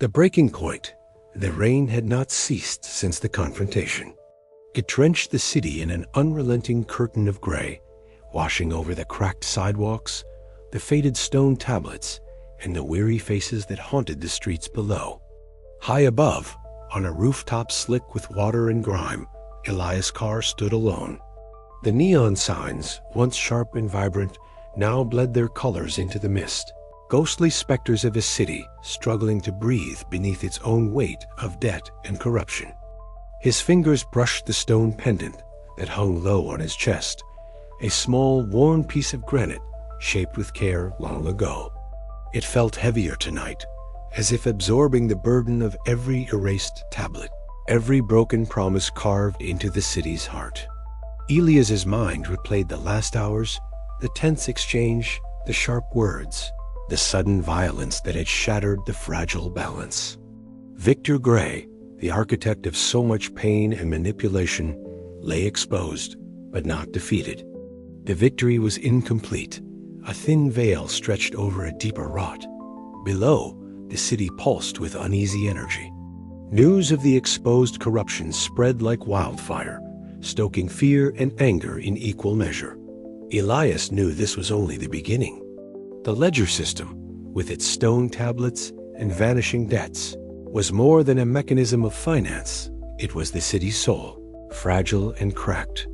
The breaking point, the rain had not ceased since the confrontation. It drenched the city in an unrelenting curtain of gray, washing over the cracked sidewalks, the faded stone tablets, and the weary faces that haunted the streets below. High above, on a rooftop slick with water and grime, Elias Carr stood alone. The neon signs, once sharp and vibrant, now bled their colors into the mist, ghostly specters of a city struggling to breathe beneath its own weight of debt and corruption. His fingers brushed the stone pendant that hung low on his chest, a small, worn piece of granite shaped with care long ago. It felt heavier tonight, as if absorbing the burden of every erased tablet, every broken promise carved into the city's heart. Elias's mind replayed the last hours, the tense exchange, the sharp words, the sudden violence that had shattered the fragile balance. Victor Gray, the architect of so much pain and manipulation, lay exposed, but not defeated. The victory was incomplete. A thin veil stretched over a deeper rot. Below, the city pulsed with uneasy energy. News of the exposed corruption spread like wildfire, stoking fear and anger in equal measure. Elias knew this was only the beginning. The ledger system, with its stone tablets and vanishing debts, was more than a mechanism of finance. It was the city's soul, fragile and cracked,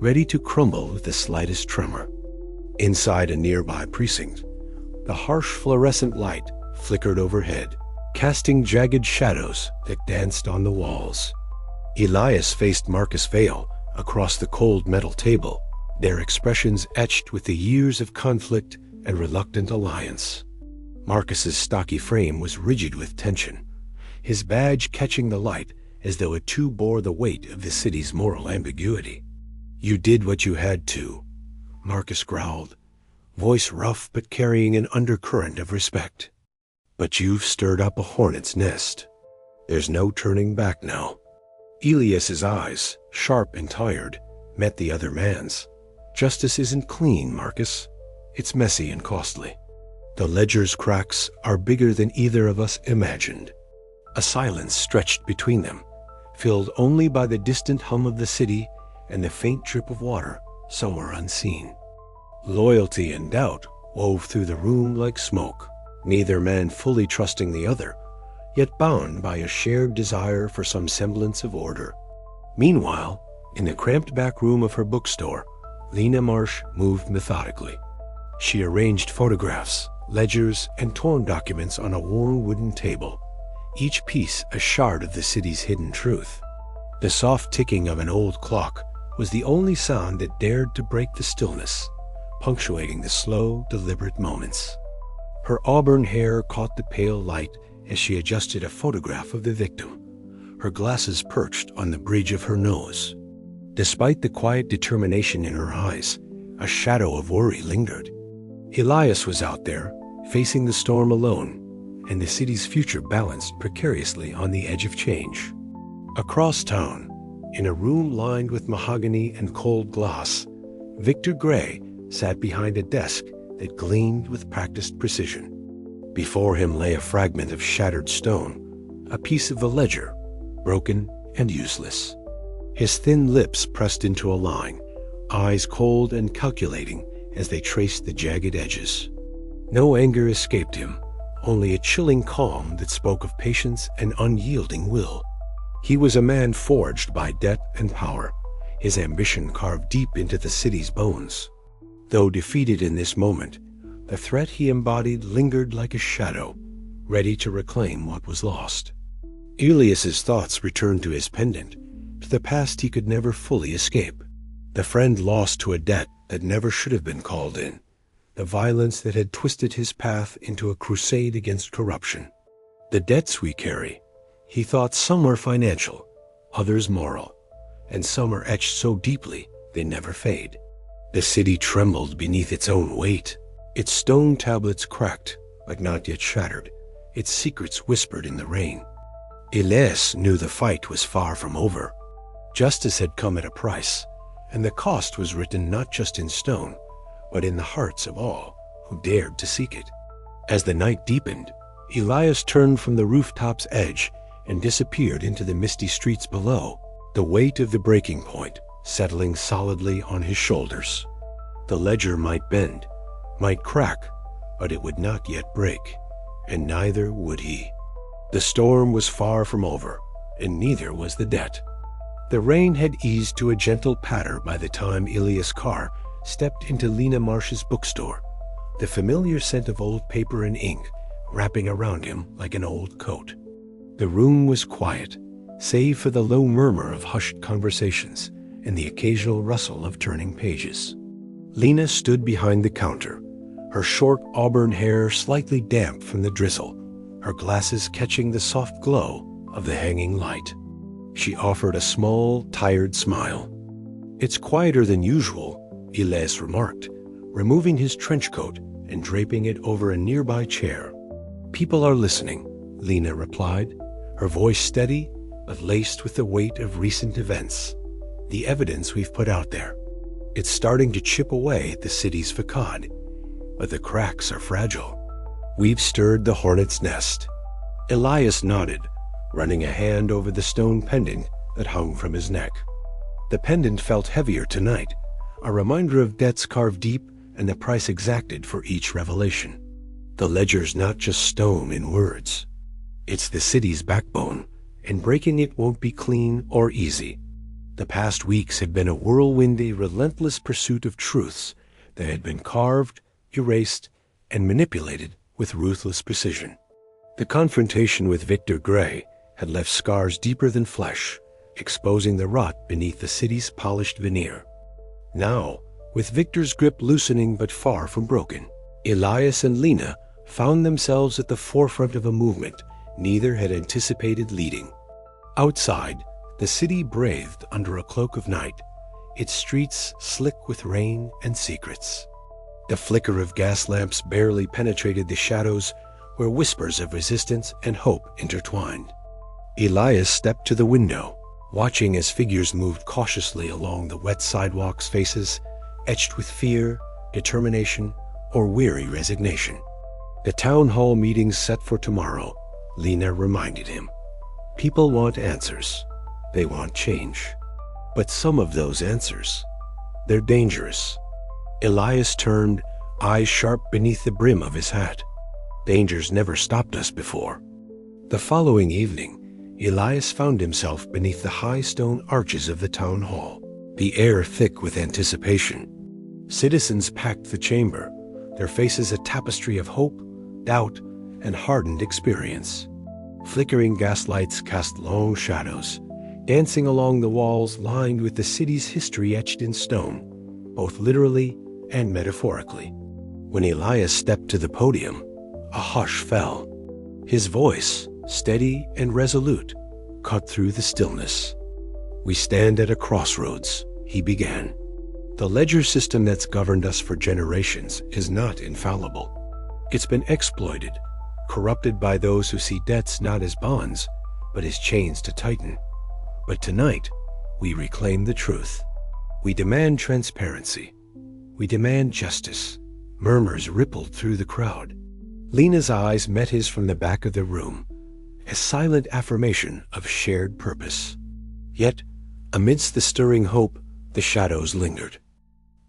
ready to crumble with the slightest tremor. Inside a nearby precinct, the harsh fluorescent light flickered overhead, casting jagged shadows that danced on the walls. Elias faced Marcus Vale across the cold metal table, their expressions etched with the years of conflict and reluctant alliance. Marcus's stocky frame was rigid with tension, his badge catching the light as though it too bore the weight of the city's moral ambiguity. "You did what you had to," Marcus growled, voice rough but carrying an undercurrent of respect. "But you've stirred up a hornet's nest. There's no turning back now." Elias's eyes, sharp and tired, met the other man's. "Justice isn't clean, Marcus. It's messy and costly. The ledger's cracks are bigger than either of us imagined." A silence stretched between them, filled only by the distant hum of the city and the faint drip of water somewhere unseen. Loyalty and doubt wove through the room like smoke, neither man fully trusting the other, yet bound by a shared desire for some semblance of order. Meanwhile, in the cramped back room of her bookstore, Lena Marsh moved methodically. She arranged photographs, ledgers, and torn documents on a worn wooden table, each piece a shard of the city's hidden truth. The soft ticking of an old clock was the only sound that dared to break the stillness, punctuating the slow, deliberate moments. Her auburn hair caught the pale light as she adjusted a photograph of the victim, her glasses perched on the bridge of her nose. Despite the quiet determination in her eyes, a shadow of worry lingered. Elias was out there, facing the storm alone, and the city's future balanced precariously on the edge of change. Across town, in a room lined with mahogany and cold glass, Victor Gray sat behind a desk that gleamed with practiced precision. Before him lay a fragment of shattered stone, a piece of the ledger, broken and useless. His thin lips pressed into a line, eyes cold and calculating as they traced the jagged edges. No anger escaped him, only a chilling calm that spoke of patience and unyielding will. He was a man forged by debt and power, his ambition carved deep into the city's bones. Though defeated in this moment, the threat he embodied lingered like a shadow, ready to reclaim what was lost. Elias's thoughts returned to his pendant, to the past he could never fully escape. The friend lost to a debt that never should have been called in, the violence that had twisted his path into a crusade against corruption. The debts we carry, he thought some were financial, others moral, and some are etched so deeply they never fade. The city trembled beneath its own weight. Its stone tablets cracked, but not yet shattered. Its secrets whispered in the rain. Elias knew the fight was far from over. Justice had come at a price, and the cost was written not just in stone, but in the hearts of all who dared to seek it. As the night deepened, Elias turned from the rooftop's edge and disappeared into the misty streets below, the weight of the breaking point settling solidly on his shoulders. The ledger might bend, might crack, but it would not yet break, and neither would he. The storm was far from over, and neither was the debt. The rain had eased to a gentle patter by the time Elias Carr stepped into Lena Marsh's bookstore, the familiar scent of old paper and ink wrapping around him like an old coat. The room was quiet, save for the low murmur of hushed conversations and the occasional rustle of turning pages. Lena stood behind the counter, her short auburn hair slightly damp from the drizzle, her glasses catching the soft glow of the hanging light. She offered a small, tired smile. "It's quieter than usual," Elias remarked, removing his trench coat and draping it over a nearby chair. "People are listening," Lena replied, her voice steady but laced with the weight of recent events, the evidence we've put out there. It's starting to chip away at the city's facade, but the cracks are fragile. We've stirred the hornet's nest. Elias nodded, running a hand over the stone pendant that hung from his neck. The pendant felt heavier tonight, a reminder of debts carved deep and the price exacted for each revelation. The ledger's not just stone and words. It's the city's backbone, and breaking it won't be clean or easy. The past weeks have been a whirlwindy, relentless pursuit of truths that had been carved, erased, and manipulated with ruthless precision. The confrontation with Victor Gray had left scars deeper than flesh, exposing the rot beneath the city's polished veneer. Now, with Victor's grip loosening but far from broken, Elias and Lena found themselves at the forefront of a movement neither had anticipated leading. Outside, the city breathed under a cloak of night, its streets slick with rain and secrets. The flicker of gas lamps barely penetrated the shadows where whispers of resistance and hope intertwined. Elias stepped to the window, watching as figures moved cautiously along the wet sidewalks, faces etched with fear, determination, or weary resignation. The town hall meetings set for tomorrow, Lena reminded him. People want answers. They want change. But some of those answers, they're dangerous. Elias turned, eyes sharp beneath the brim of his hat. Dangers never stopped us before. The following evening, Elias found himself beneath the high stone arches of the town hall, the air thick with anticipation. Citizens packed the chamber, their faces a tapestry of hope, doubt, and hardened experience. Flickering gaslights cast long shadows, dancing along the walls lined with the city's history etched in stone, both literally and metaphorically. When Elias stepped to the podium, a hush fell. His voice, steady and resolute, cut through the stillness. "We stand at a crossroads," he began. "The ledger system that's governed us for generations is not infallible. It's been exploited, corrupted by those who see debts not as bonds, but as chains to tighten. But tonight, we reclaim the truth. We demand transparency. We demand justice." Murmurs rippled through the crowd. Lena's eyes met his from the back of the room, a silent affirmation of shared purpose. Yet, amidst the stirring hope, the shadows lingered.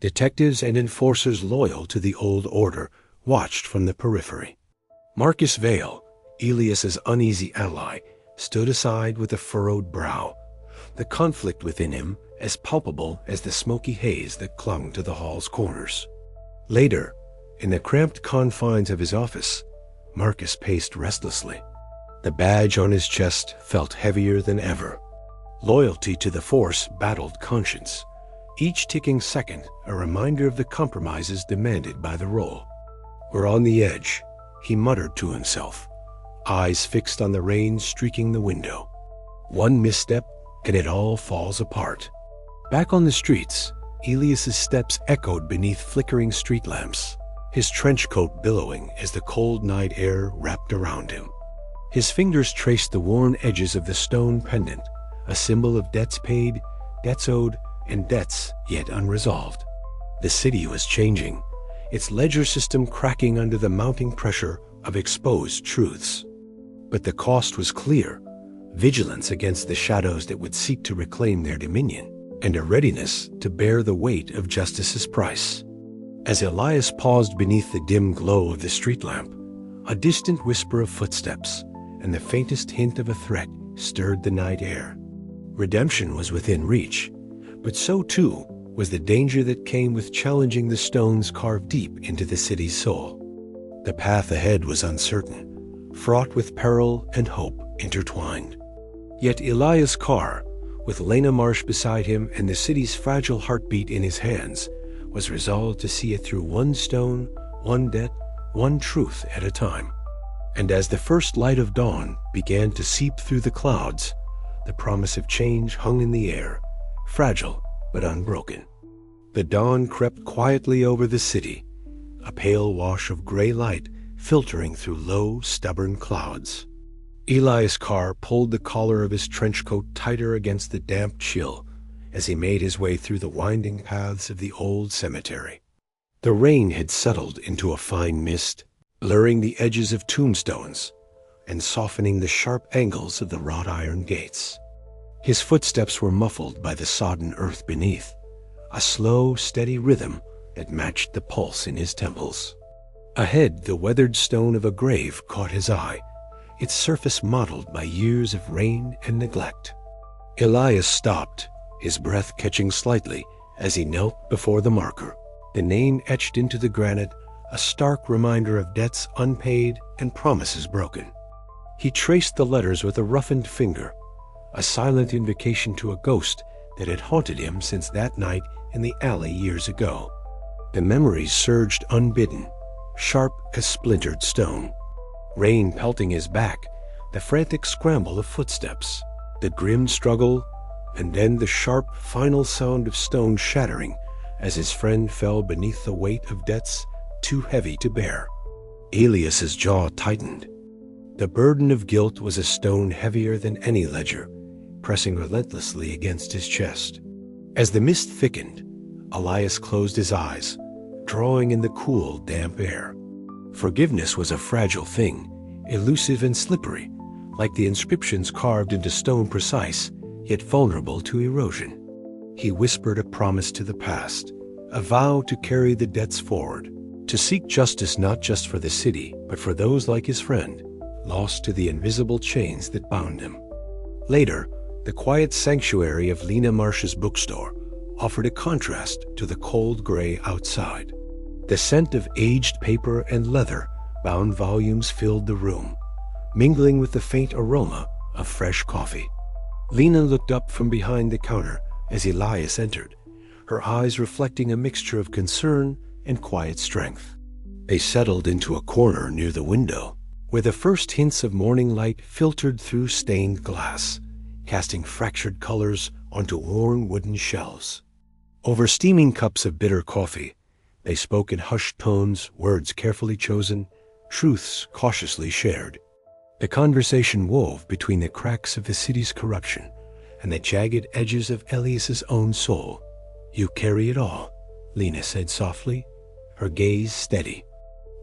Detectives and enforcers loyal to the old order watched from the periphery. Marcus Vale, Elias's uneasy ally, stood aside with a furrowed brow, the conflict within him as palpable as the smoky haze that clung to the hall's corners. Later, in the cramped confines of his office, Marcus paced restlessly. The badge on his chest felt heavier than ever. Loyalty to the force battled conscience, each ticking second a reminder of the compromises demanded by the role. "We're on the edge," he muttered to himself, eyes fixed on the rain streaking the window. "One misstep and it all falls apart." Back on the streets, Elias's steps echoed beneath flickering street lamps, his trench coat billowing as the cold night air wrapped around him. His fingers traced the worn edges of the stone pendant, a symbol of debts paid, debts owed, and debts yet unresolved. The city was changing, its ledger system cracking under the mounting pressure of exposed truths. But the cost was clear: vigilance against the shadows that would seek to reclaim their dominion, and a readiness to bear the weight of justice's price. As Elias paused beneath the dim glow of the street lamp, a distant whisper of footsteps and the faintest hint of a threat stirred the night air. Redemption was within reach, but so too was the danger that came with challenging the stones carved deep into the city's soul. The path ahead was uncertain, fraught with peril and hope intertwined. Yet Elias Carr, with Lena Marsh beside him and the city's fragile heartbeat in his hands, was resolved to see it through one stone, one debt, one truth at a time. And as the first light of dawn began to seep through the clouds, the promise of change hung in the air, fragile but unbroken. The dawn crept quietly over the city, a pale wash of gray light filtering through low, stubborn clouds. Elias Carr pulled the collar of his trench coat tighter against the damp chill as he made his way through the winding paths of the old cemetery. The rain had settled into a fine mist, blurring the edges of tombstones and softening the sharp angles of the wrought iron gates. His footsteps were muffled by the sodden earth beneath, a slow, steady rhythm that matched the pulse in his temples. Ahead, the weathered stone of a grave caught his eye, its surface mottled by years of rain and neglect. Elias stopped, his breath catching slightly as he knelt before the marker, the name etched into the granite, a stark reminder of debts unpaid and promises broken. He traced the letters with a roughened finger, a silent invocation to a ghost that had haunted him since that night in the alley years ago. The memories surged unbidden, sharp as splintered stone. Rain pelting his back, the frantic scramble of footsteps, the grim struggle, and then the sharp, final sound of stone shattering as his friend fell beneath the weight of debts too heavy to bear. Elias's jaw tightened. The burden of guilt was a stone heavier than any ledger, pressing relentlessly against his chest. As the mist thickened, Elias closed his eyes, drawing in the cool, damp air. Forgiveness was a fragile thing, elusive and slippery, like the inscriptions carved into stone precise, yet vulnerable to erosion. He whispered a promise to the past, a vow to carry the debts forward, to seek justice not just for the city, but for those like his friend, lost to the invisible chains that bound him. Later, the quiet sanctuary of Lena Marsh's bookstore offered a contrast to the cold gray outside. The scent of aged paper and leather bound volumes filled the room, mingling with the faint aroma of fresh coffee. Lena looked up from behind the counter as Elias entered, her eyes reflecting a mixture of concern and quiet strength. They settled into a corner near the window, where the first hints of morning light filtered through stained glass, casting fractured colors onto worn wooden shelves. Over steaming cups of bitter coffee, they spoke in hushed tones, words carefully chosen, truths cautiously shared. The conversation wove between the cracks of the city's corruption and the jagged edges of Elias's own soul. "You carry it all," Lena said softly, her gaze steady.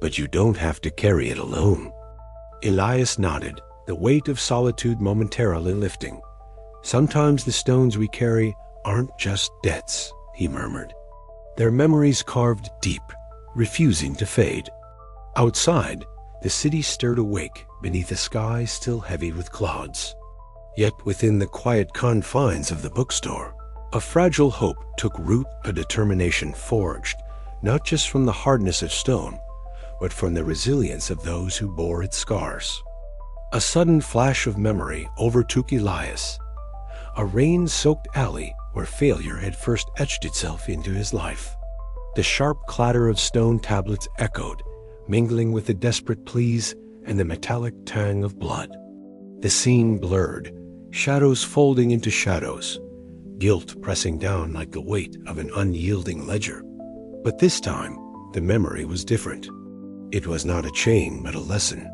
"But you don't have to carry it alone." Elias nodded, the weight of solitude momentarily lifting. "Sometimes the stones we carry aren't just debts," he murmured. "They're memories carved deep, refusing to fade." Outside, the city stirred awake beneath a sky still heavy with clouds. Yet within the quiet confines of the bookstore, a fragile hope took root, a determination forged, not just from the hardness of stone, but from the resilience of those who bore its scars. A sudden flash of memory overtook Elias, a rain-soaked alley where failure had first etched itself into his life. The sharp clatter of stone tablets echoed, mingling with the desperate pleas and the metallic tang of blood. The scene blurred, shadows folding into shadows, guilt pressing down like the weight of an unyielding ledger. But this time, the memory was different. It was not a chain, but a lesson,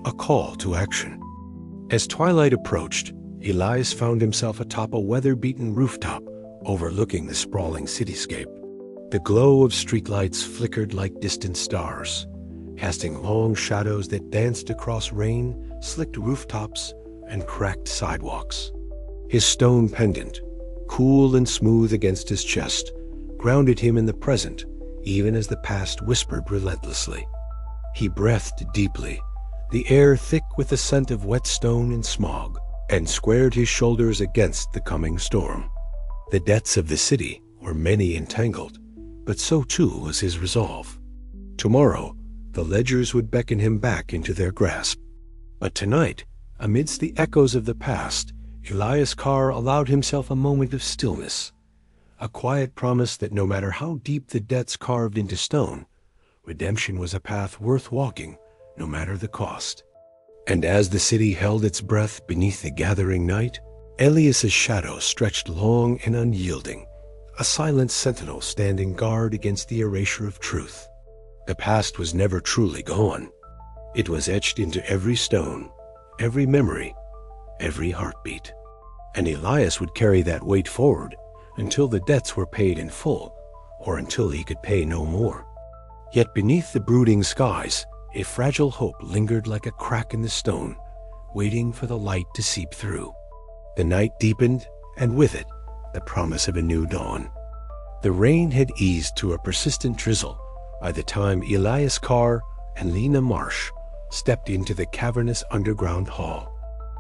a call to action. As twilight approached, Elias found himself atop a weather-beaten rooftop overlooking the sprawling cityscape. The glow of streetlights flickered like distant stars, casting long shadows that danced across rain, slicked rooftops, and cracked sidewalks. His stone pendant, cool and smooth against his chest, grounded him in the present, even as the past whispered relentlessly. He breathed deeply, the air thick with the scent of wet stone and smog, and squared his shoulders against the coming storm. The debts of the city were many and tangled, but so too was his resolve. Tomorrow, the ledgers would beckon him back into their grasp. But tonight, amidst the echoes of the past, Elias Carr allowed himself a moment of stillness, a quiet promise that no matter how deep the debts carved into stone, redemption was a path worth walking, no matter the cost. And as the city held its breath beneath the gathering night, Elias's shadow stretched long and unyielding, a silent sentinel standing guard against the erasure of truth. The past was never truly gone. It was etched into every stone, every memory, every heartbeat. And Elias would carry that weight forward until the debts were paid in full, or until he could pay no more. Yet beneath the brooding skies, a fragile hope lingered like a crack in the stone, waiting for the light to seep through. The night deepened, and with it, the promise of a new dawn. The rain had eased to a persistent drizzle by the time Elias Carr and Lena Marsh stepped into the cavernous underground hall.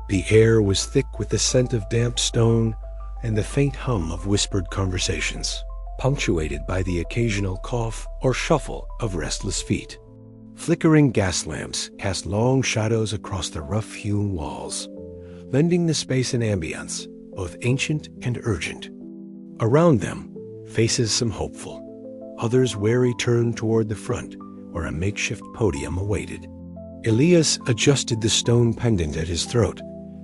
The air was thick with the scent of damp stone and the faint hum of whispered conversations, punctuated by the occasional cough or shuffle of restless feet. Flickering gas lamps cast long shadows across the rough-hewn walls, lending the space an ambience both ancient and urgent. Around them, faces some hopeful, others wary turned toward the front, where a makeshift podium awaited. Elias adjusted the stone pendant at his throat,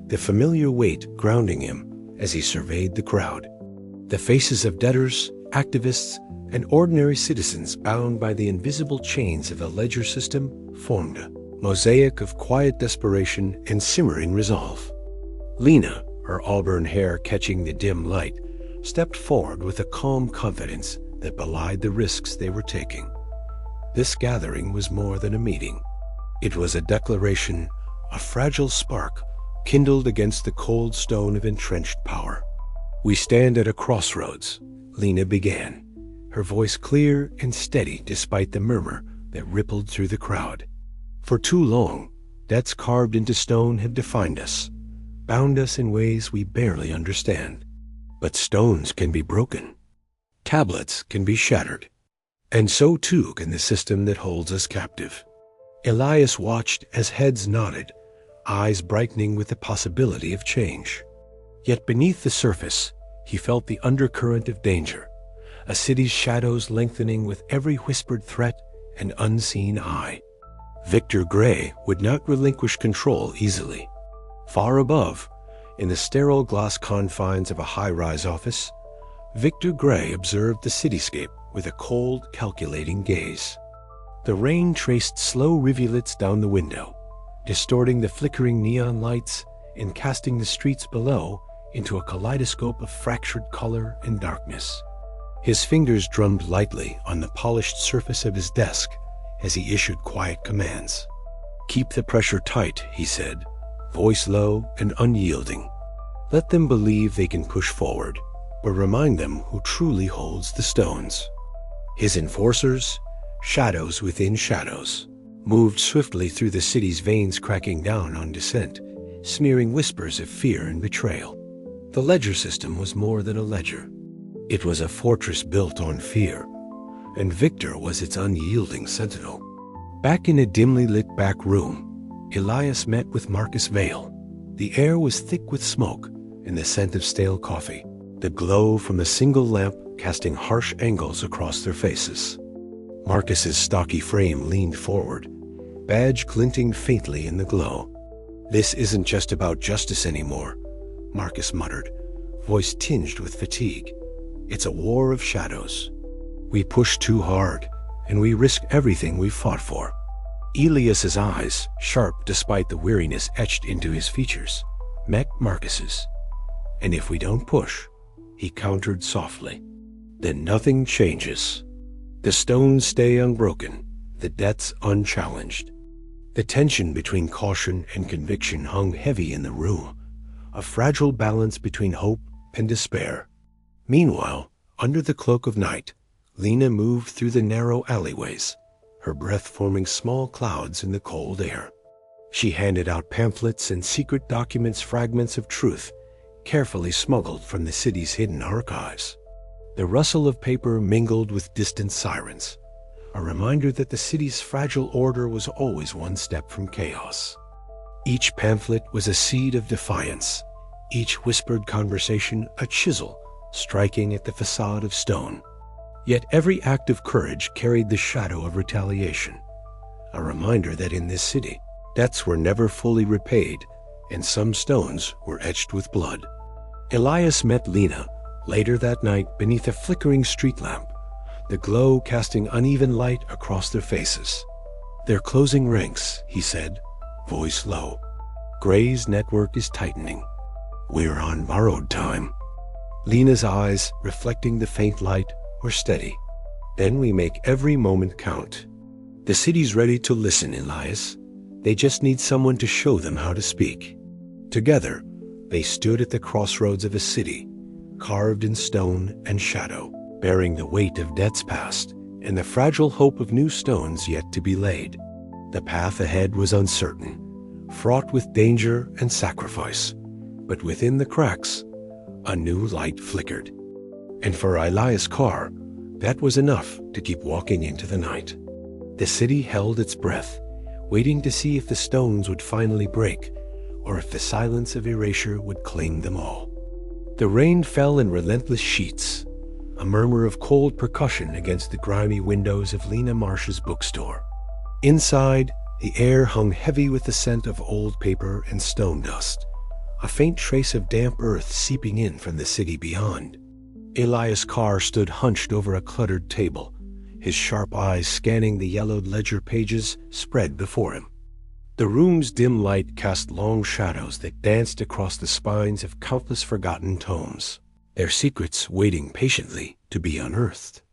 the familiar weight grounding him as he surveyed the crowd. The faces of debtors, activists, and ordinary citizens bound by the invisible chains of the ledger system formed a mosaic of quiet desperation and simmering resolve. Lena, her auburn hair catching the dim light, stepped forward with a calm confidence that belied the risks they were taking. This gathering was more than a meeting. It was a declaration, a fragile spark kindled against the cold stone of entrenched power. "We stand at a crossroads," Lena began, her voice clear and steady despite the murmur that rippled through the crowd. "For too long, debts carved into stone have defined us, bound us in ways we barely understand. But stones can be broken. Tablets can be shattered. And so too can the system that holds us captive." Elias watched as heads nodded, eyes brightening with the possibility of change. Yet beneath the surface, he felt the undercurrent of danger, a city's shadows lengthening with every whispered threat and unseen eye. Victor Gray would not relinquish control easily. Far above, in the sterile glass confines of a high-rise office, Victor Gray observed the cityscape with a cold, calculating gaze. The rain traced slow rivulets down the window, distorting the flickering neon lights and casting the streets below into a kaleidoscope of fractured color and darkness. His fingers drummed lightly on the polished surface of his desk as he issued quiet commands. "Keep the pressure tight," he said, voice low and unyielding. "Let them believe they can push forward, but remind them who truly holds the stones." His enforcers, shadows within shadows, moved swiftly through the city's veins, cracking down on dissent, smearing whispers of fear and betrayal. The ledger system was more than a ledger. It was a fortress built on fear, and Victor was its unyielding sentinel. Back in a dimly lit back room, Elias met with Marcus Vale. The air was thick with smoke and the scent of stale coffee, the glow from a single lamp casting harsh angles across their faces. Marcus's stocky frame leaned forward, badge glinting faintly in the glow. "This isn't just about justice anymore," Marcus muttered, voice tinged with fatigue. "It's a war of shadows. We push too hard, and we risk everything we've fought for." Elias's eyes, sharp despite the weariness etched into his features, met Marcus's. "And if we don't push," he countered softly, "then nothing changes. The stones stay unbroken, the debts unchallenged. The tension between caution and conviction hung heavy in the room, a fragile balance between hope and despair. Meanwhile, under the cloak of night, Lena moved through the narrow alleyways, her breath forming small clouds in the cold air. She handed out pamphlets and secret documents, fragments of truth, carefully smuggled from the city's hidden archives. The rustle of paper mingled with distant sirens, a reminder that the city's fragile order was always one step from chaos. Each pamphlet was a seed of defiance, each whispered conversation a chisel striking at the facade of stone. Yet every act of courage carried the shadow of retaliation, a reminder that in this city, debts were never fully repaid, and some stones were etched with blood. Elias met Lena later that night beneath a flickering street lamp, the glow casting uneven light across their faces. "They're closing ranks," he said, voice low. "Gray's network is tightening. We're on borrowed time." Lena's eyes, reflecting the faint light, were steady. "Then we make every moment count. The city's ready to listen, Elias. They just need someone to show them how to speak." Together, they stood at the crossroads of a city, carved in stone and shadow, bearing the weight of debts past and the fragile hope of new stones yet to be laid. The path ahead was uncertain, fraught with danger and sacrifice, but within the cracks, a new light flickered. And for Elias Carr, that was enough to keep walking into the night. The city held its breath, waiting to see if the stones would finally break, or if the silence of erasure would claim them all. The rain fell in relentless sheets, a murmur of cold percussion against the grimy windows of Lena Marsh's bookstore. Inside, the air hung heavy with the scent of old paper and stone dust, a faint trace of damp earth seeping in from the city beyond. Elias Carr stood hunched over a cluttered table, his sharp eyes scanning the yellowed ledger pages spread before him. The room's dim light cast long shadows that danced across the spines of countless forgotten tomes, their secrets waiting patiently to be unearthed.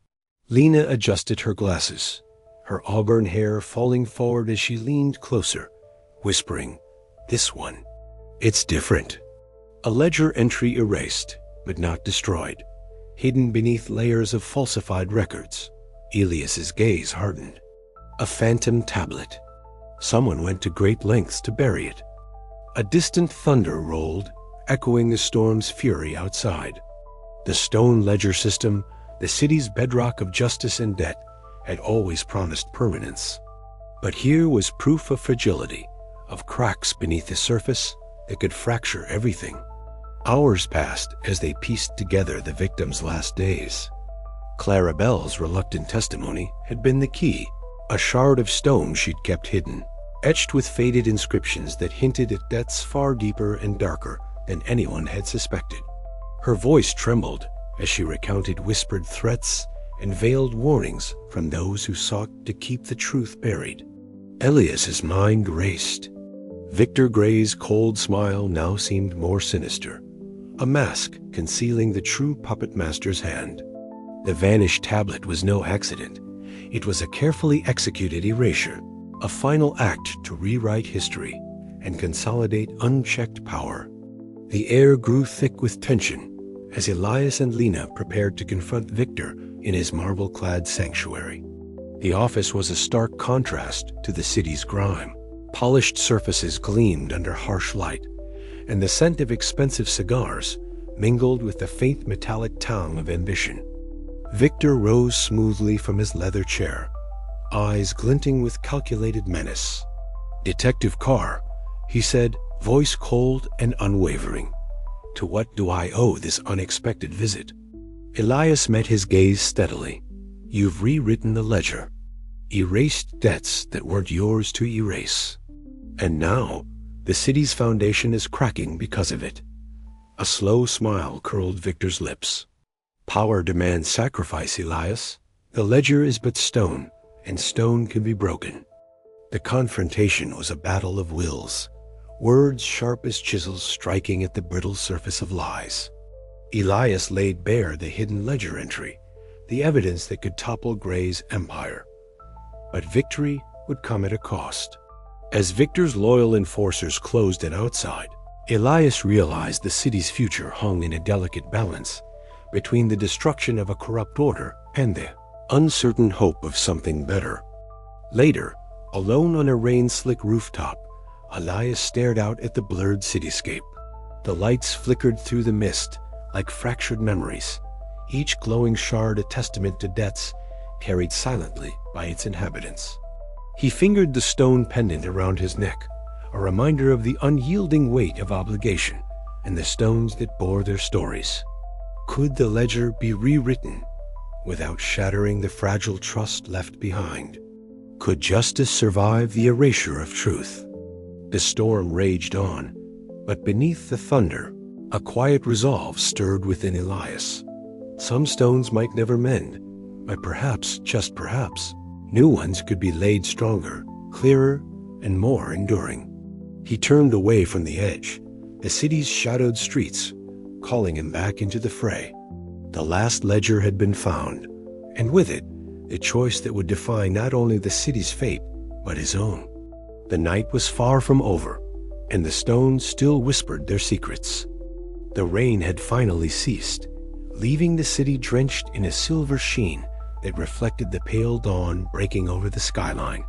Lena adjusted her glasses, her auburn hair falling forward as she leaned closer, whispering, "This one. It's different." A ledger entry erased, but not destroyed, hidden beneath layers of falsified records. Elias's gaze hardened. A phantom tablet. Someone went to great lengths to bury it. A distant thunder rolled, echoing the storm's fury outside. The stone ledger system, the city's bedrock of justice and debt, had always promised permanence. But here was proof of fragility, of cracks beneath the surface that could fracture everything. Hours passed as they pieced together the victim's last days. Clara Bell's reluctant testimony had been the key, a shard of stone she'd kept hidden, etched with faded inscriptions that hinted at debts far deeper and darker than anyone had suspected. Her voice trembled as she recounted whispered threats and veiled warnings from those who sought to keep the truth buried. Elias's mind raced. Victor Gray's cold smile now seemed more sinister, a mask concealing the true puppet master's hand. The vanished tablet was no accident. It was a carefully executed erasure, a final act to rewrite history and consolidate unchecked power. The air grew thick with tension as Elias and Lena prepared to confront Victor in his marble-clad sanctuary. The office was a stark contrast to the city's grime. Polished surfaces gleamed under harsh light, and the scent of expensive cigars mingled with the faint metallic tang of ambition. Victor rose smoothly from his leather chair, eyes glinting with calculated menace. "Detective Carr," he said, voice cold and unwavering. "To what do I owe this unexpected visit?" Elias met his gaze steadily. "You've rewritten the ledger, erased debts that weren't yours to erase. And now, the city's foundation is cracking because of it." A slow smile curled Victor's lips. "Power demands sacrifice, Elias. The ledger is but stone, and stone can be broken." The confrontation was a battle of wills, words sharp as chisels striking at the brittle surface of lies. Elias laid bare the hidden ledger entry, the evidence that could topple Gray's empire. but victory would come at a cost. As Victor's loyal enforcers closed it outside, Elias realized the city's future hung in a delicate balance between the destruction of a corrupt order and the uncertain hope of something better. Later, alone on a rain-slick rooftop, Elias stared out at the blurred cityscape. The lights flickered through the mist like fractured memories, each glowing shard a testament to debts carried silently by its inhabitants. He fingered the stone pendant around his neck, a reminder of the unyielding weight of obligation and the stones that bore their stories. Could the ledger be rewritten without shattering the fragile trust left behind? Could justice survive the erasure of truth? The storm raged on, but beneath the thunder, a quiet resolve stirred within Elias. Some stones might never mend, but perhaps, just perhaps, new ones could be laid stronger, clearer, and more enduring. He turned away from the edge, the city's shadowed streets, calling him back into the fray. The last ledger had been found, and with it, the choice that would define not only the city's fate, but his own. The night was far from over, and the stones still whispered their secrets. The rain had finally ceased, leaving the city drenched in a silver sheen that reflected the pale dawn breaking over the skyline.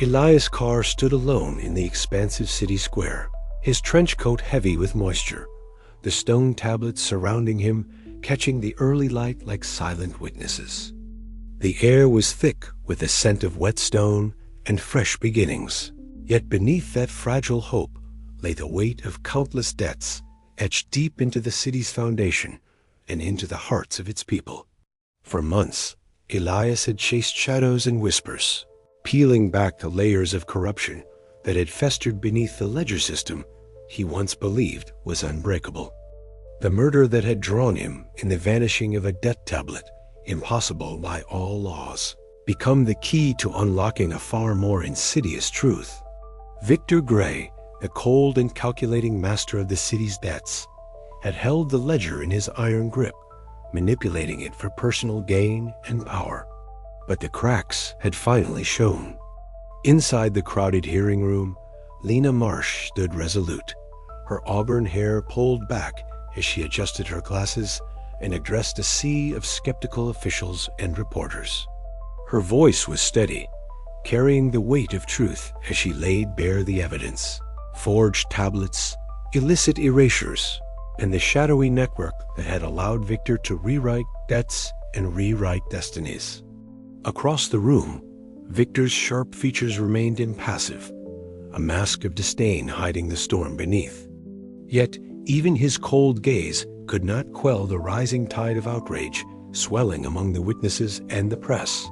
Elias Carr stood alone in the expansive city square, his trench coat heavy with moisture, the stone tablets surrounding him catching the early light like silent witnesses. The air was thick with the scent of wet stone and fresh beginnings, yet beneath that fragile hope lay the weight of countless debts etched deep into the city's foundation and into the hearts of its people. For months, Elias had chased shadows and whispers, peeling back the layers of corruption that had festered beneath the ledger system he once believed was unbreakable. The murder that had drawn him in the vanishing of a debt tablet, impossible by all laws, become the key to unlocking a far more insidious truth. Victor Gray, the cold and calculating master of the city's debts, had held the ledger in his iron grip, manipulating it for personal gain and power. But the cracks had finally shown. Inside the crowded hearing room, Lena Marsh stood resolute, her auburn hair pulled back as she adjusted her glasses and addressed a sea of skeptical officials and reporters. Her voice was steady, carrying the weight of truth as she laid bare the evidence: forged tablets, illicit erasures, and the shadowy network that had allowed Victor to rewrite debts and rewrite destinies. Across the room, Victor's sharp features remained impassive, a mask of disdain hiding the storm beneath. Yet, even his cold gaze could not quell the rising tide of outrage swelling among the witnesses and the press.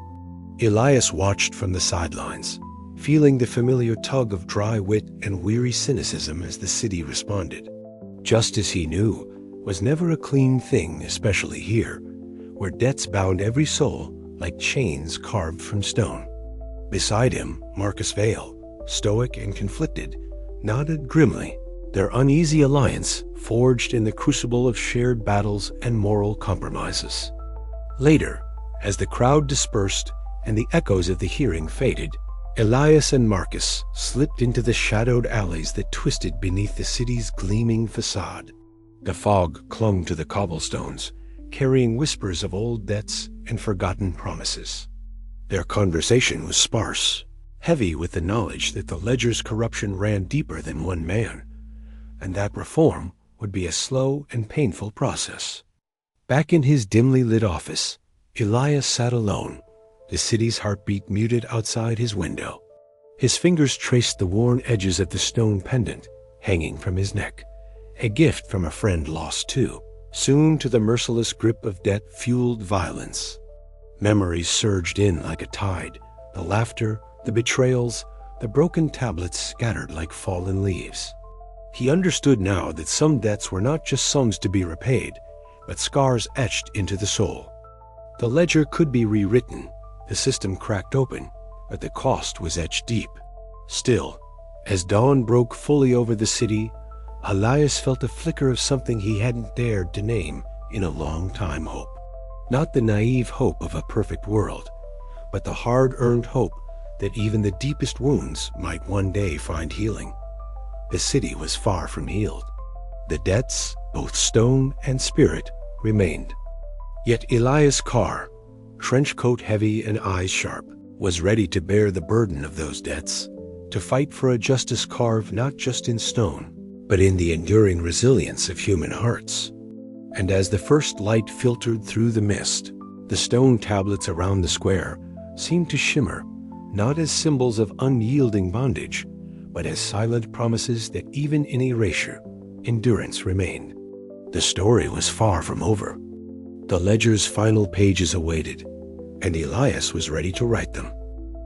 Elias watched from the sidelines, feeling the familiar tug of dry wit and weary cynicism as the city responded. Justice, he knew, was never a clean thing, especially here, where debts bound every soul like chains carved from stone. Beside him, Marcus Vale, stoic and conflicted, nodded grimly, their uneasy alliance forged in the crucible of shared battles and moral compromises. Later, as the crowd dispersed and the echoes of the hearing faded, Elias and Marcus slipped into the shadowed alleys that twisted beneath the city's gleaming facade. The fog clung to the cobblestones, carrying whispers of old debts and forgotten promises. Their conversation was sparse, heavy with the knowledge that the ledger's corruption ran deeper than one man, and that reform would be a slow and painful process. Back in his dimly lit office, Elias sat alone, the city's heartbeat muted outside his window. His fingers traced the worn edges of the stone pendant hanging from his neck, a gift from a friend lost too, soon to the merciless grip of debt-fueled violence. Memories surged in like a tide, the laughter, the betrayals, the broken tablets scattered like fallen leaves. He understood now that some debts were not just sums to be repaid, but scars etched into the soul. The ledger could be rewritten, the system cracked open, but the cost was etched deep. Still, as dawn broke fully over the city, Elias felt a flicker of something he hadn't dared to name in a long time: hope. Not the naive hope of a perfect world, but the hard-earned hope that even the deepest wounds might one day find healing. The city was far from healed. The debts, both stone and spirit, remained. Yet Elias Carr, trench coat heavy and eyes sharp, was ready to bear the burden of those debts, to fight for a justice carved not just in stone, but in the enduring resilience of human hearts. And as the first light filtered through the mist, the stone tablets around the square seemed to shimmer, not as symbols of unyielding bondage, but as silent promises that even in erasure, endurance remained. The story was far from over. The ledger's final pages awaited, and Elias was ready to write them.